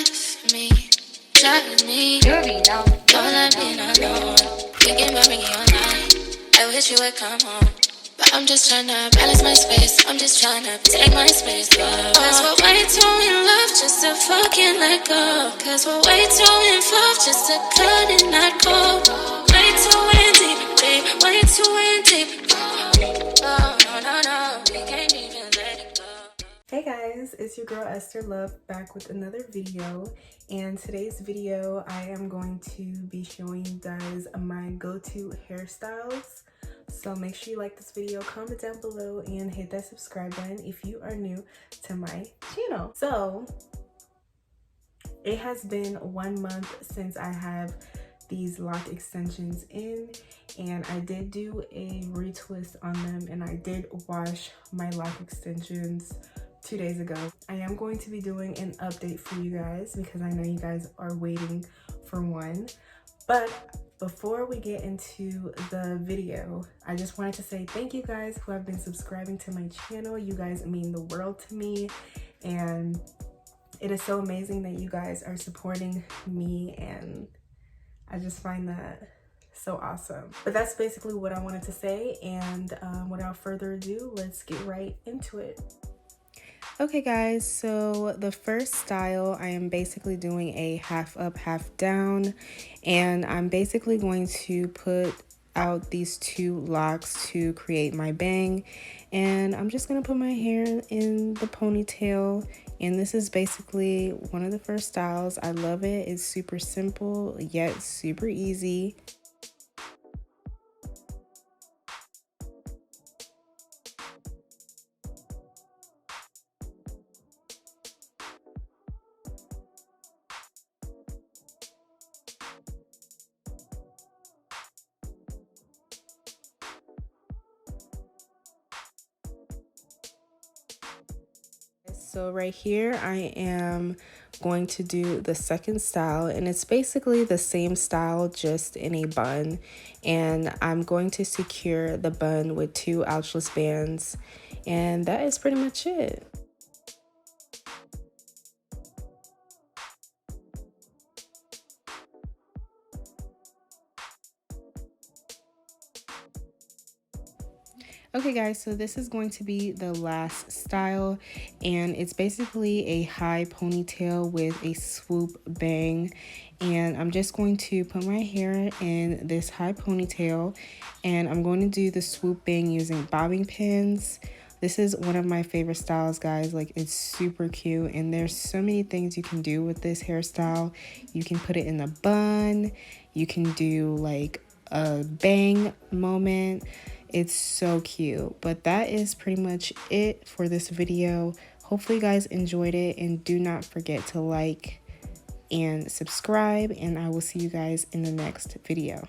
left me, shot me. Don't let me not know. Thinking about bringing you all night. I wish you would come home. But I'm just trying to balance my space. I'm just trying to take my space. Cause we're way too in love just to fucking let go. Cause we're way too involved just to cut and not go. Way too in deep, babe. Way too in deep. Oh, no. We can't even let it go. Hey guys, it's your girl Esther Love back with another video, and today's video I am going to be showing you guys my go-to hairstyles. So make sure you like this video, comment down below, and hit that subscribe button if you are new to my channel. So it has been 1 month since I have these lock extensions in, and I did do a retwist on them, and I did wash my lock extensions 2 days ago. I am going to be doing an update for you guys because I know you guys are waiting for one. But before we get into the video, I just wanted to say thank you guys who have been subscribing to my channel. You guys mean the world to me, and it is so amazing that you guys are supporting me, and I just find that so awesome. But that's basically what I wanted to say, and without further ado, let's get right into it. Okay guys, so the first style, I am basically doing a half up, half down, and I'm basically going to put out these two locks to create my bang, and I'm just gonna put my hair in the ponytail, and this is basically one of the first styles. I love it. It's super simple yet super easy. So right here I am going to do the second style, and it's basically the same style just in a bun, and I'm going to secure the bun with 2 ouchless bands, and that is pretty much it. Okay guys, so this is going to be the last style, and it's basically a high ponytail with a swoop bang, and I'm just going to put my hair in this high ponytail, and I'm going to do the swoop bang using bobbing pins. This is one of my favorite styles, guys. Like, it's super cute, and there's so many things you can do with this hairstyle. You can put it in a bun, you can do like a bang moment. It's so cute. But that is pretty much it for this video. Hopefully you guys enjoyed it, and do not forget to like and subscribe, and I will see you guys in the next video.